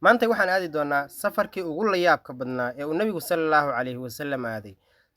maanta waxaan aadi doonaa safarkii ugu la yaabka badnaa ee uu nabigu sallallahu alayhi wasallam aaday.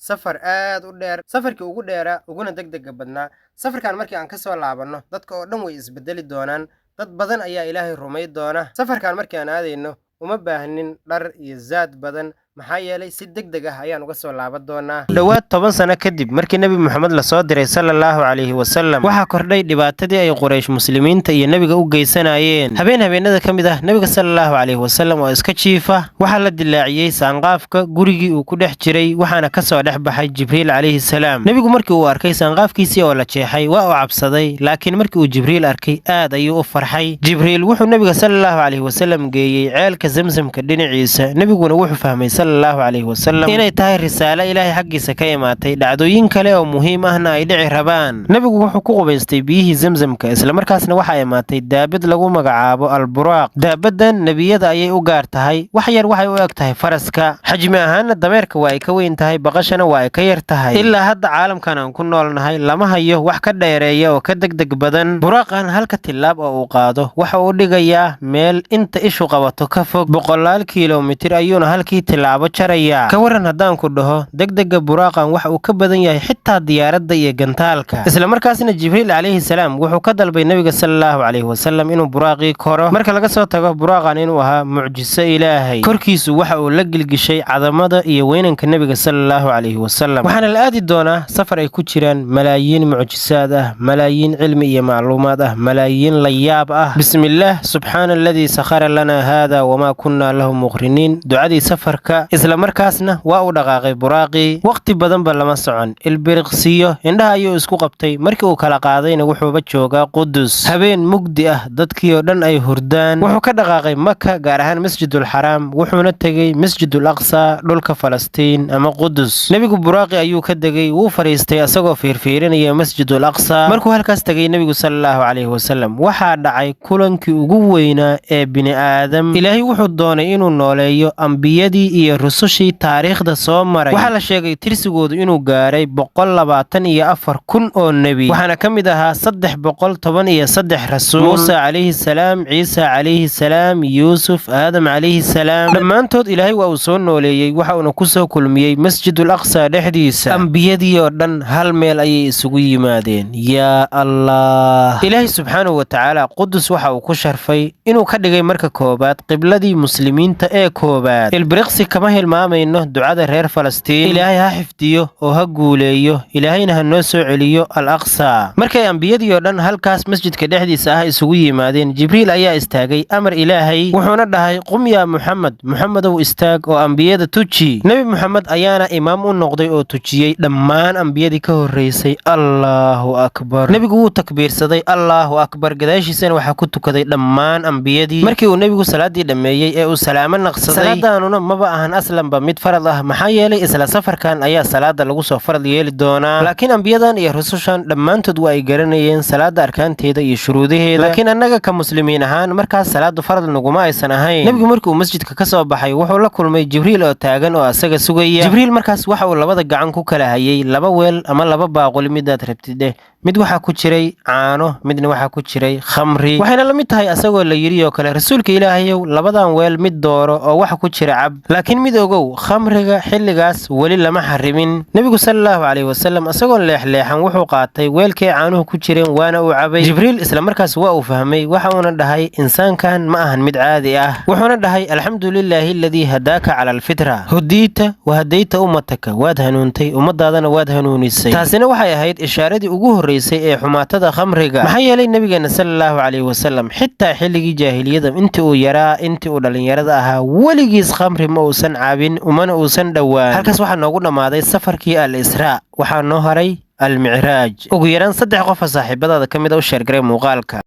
safar aad u dheer, safarkii ugu dheeraa uguna degdega badnaa. safarkan markii aan ka soo laabanno dadka oo dhan way isbedeli doonaan, dad badan ayaa ilaahay rumay doona. safarkan markii aan aadayno uma baahnin dhar iyo zaad badan, maxaa yeelay si degdeg ah ayaan uga soo laaban doonaa. dhowaad 10 sano kadib markii nabi maxamed la soo diray sallallahu alayhi wasallam, waxaa kordhay dhibaatadii ay quraysh muslimiinta iyo nabiga u geysanayeen. habeenada ka mid ah nabiga sallallahu alayhi wasallam oo iska jiifa, waxaa la dilaaciyey saanqaafka gurigii uu ku dhex jiray, waxaana ka soo dhex baxay jibriil calayhi salaam. nabigu markii uu arkay saanqaafkiisii oo la jeexay waa uu cabsaday, laakiin markii uu jibriil arkay aad ayuu u farxay. jibriil wuxuu nabiga sallallahu alayhi wasallam geeyey ceelka zamzamka dhinaciisa. nabiguna wuxuu fahmay sallallahu alayhi wasallam inay tahay risaalo ilaahay xaggiisa ka imaatay, dhacdooyin kale oo muhiim ahna ay dhici rabaan. nabigu wuxuu ku qubaystay biyihii zamzamka, isla markaasna waxaa imaatay daabad lagu magacaabo alburaaq. daabadan nebiyada ayay u gaar tahay, wax yar waxay u eg tahay faraska, xajmi ahaana dameerka waa ay ka weyn tahay, baqashana waa ay ka yar tahay. ilaa hadda caalamkan aan ku noolnahay lama hayo wax ka dheereeya oo ka degdeg badan. buraaqan halka tillaab oo uu qaado waxa uu dhigayaa meel inta ishu qabato ka fog 100 kiiloomitir, ayuuna halkii tillaabo jaraya. ka waran haddaan ku dhaho degdega buraaqan waxa uu ka badan yahay xitaa diyaaradda iyo gantaalka. isla markaasna jibriil calayhi salaam wuxuu ka dalbay nabiga sallallahu alayhi wasallam inuu buraaqii koro. marka laga soo tago buraaqan inuu ahaa mucjiso ilaahay, korkiisu waxa uu la gilgishay cadamada iyo weynanka nabiga sallallahu alayhi wasallam. waxaana la aadi doonaa safar ay ku jiraan malaayiin mucjisaad ah, malaayiin cilmi iyo macluumaad ah, malaayiin la yaab ah. bismillaah, subxaana alladii sakhara lana hada wamaa kunna lahu muqriniin. ducadii safarka, isla markaasna waa uu dhaqaaqay buraaqii. waqti badanba lama socon, ilbiriqsiyo indhaha ayuu isku qabtay. markii uu kala qaadayna wuxuuba joogaa qudus. habeen mugdi ah, dadkii oo dhan ay hurdaan. wuxuu ka dhaqaaqay maka, gaar ahaan masjidul xaraam, wuxuuna tegey masjidul aqsa, dhulka falastiin ama qudus. nebigu buraaqi ayuu ka degay, wuu fadhiistay asagoo fiirfiirinaya masjidul aqsa. markuu halkaas tegay nebigu sallallahu alayhi wasallam, waxaa dhacay kulankii ugu weynaa ee bini aadam. ilaahay wuxuu doonay inuu nooleeyo ambiyadii iyo rusushii taariikhda soo maray. waxaa la sheegay tirsigoodu inuu gaaray 124,000 oo nebi, waxaana ka mid ahaa 313 rasuul: muusa calayhi salaam, ciisa calayhi salaam, yuusuf, aadam calayhi salaam. dhammaantood ilaahay waa uu soo nooleeyey, waxa uuna ku soo kulmiyey masjidul aqsa dhexdiisa. ambiyadii oo dhan hal meel ayay isugu yimaadeen. yaa allah, ilaahay subxaanahu wa tacaala qudus waxa uu ku sharfay inuu ka dhigay marka koobaad qibladii muslimiinta ee koobaad. ilbiriqsi kama hilmaamayno ducada reer falastiin. ilaahay ha xifdiyo oo ha guuleeyo, ilaahayna ha noo soo celiyo al aqsa. markay ambiyadii oo dhan halkaas masjidka dhexdiisa ah isugu yimaadeen, jibriil ayaa istaagay amar ilaahay, wuxuuna dhahay qum yaa muxamed, muxamedow istaag oo ambiyada tuji. nebi muxamed ayaana imaam u noqday oo tujiyey dhammaan ambiyadii ka horreysay. allaahu akbar. nebigu wuu takbiirsaday, allaahu akbar. gadaashiisana waxaa ku tukaday dhammaan ambiyadii. markii uu nebigu salaadii dhammeeyey ee uu salaamo naqsaday, salaadaanuna maba ahan aslanba mid farad ah, maxaa yeelay isla safarkan ayaa salaada lagu soo farad yeeli doonaa. laakiin ambiyadan iyo rusushan dhammaantood waa ay garanayeen salaada arkaanteeda iyo shuruudaheeda, laakiin annaga ka muslimiin ahaan markaas salaadu farad naguma aysan ahayn. nebigu markii uu masjidka ka soo baxay wuxuu la kulmay jibriil oo taagan oo asaga sugaya. jibriil markaas waxa uu labada gacan ku kala hayay 2 weel ama 2 baaquli, midaad rabtid. mid waxaa ku jiray caano, midna waxaa ku jiray khamri. waxayna la mid tahay asagoo la yidhi oo kale, rasuulka ilaahayow labadan weel mid dooro oo waxa ku jira cab, laakiin mid ogow, khamriga xilligaas weli lama xarimin. nebigu sallallahu alayhi wasallam asagoon leexleexan wuxuu qaatay weelkay caanuhu ku jireen waana uu cabay. jibriil isla markaas waa uu fahmay, waxa uuna dhahay insaankan ma ahan mid caadi ah. wuxuuna dhahay alxamdulilaahi aladii hadaaka cala alfitra, hudiita wa hadayta ummataka, waad hanuuntay ummadaadana waad hanuunisay. taasina waxay ahayd ishaaradii ugu horreysay ee xumaatada khamriga, maxaa yeelay nabigeena sallallahu alayhi wasallam xitaa xilligii jaahiliyada intii uu yaraa, intii uu dhalinyarada ahaa, weligiis khamri ma uusan caabin, umana uusan dhowaan. halkaas waxaa noogu dhammaaday safarkii al israa, waxaa noo haray al micraaj. ugu yaraan 3 qof saaxiibadaada ka mid ah u sheergaray muuqaalka.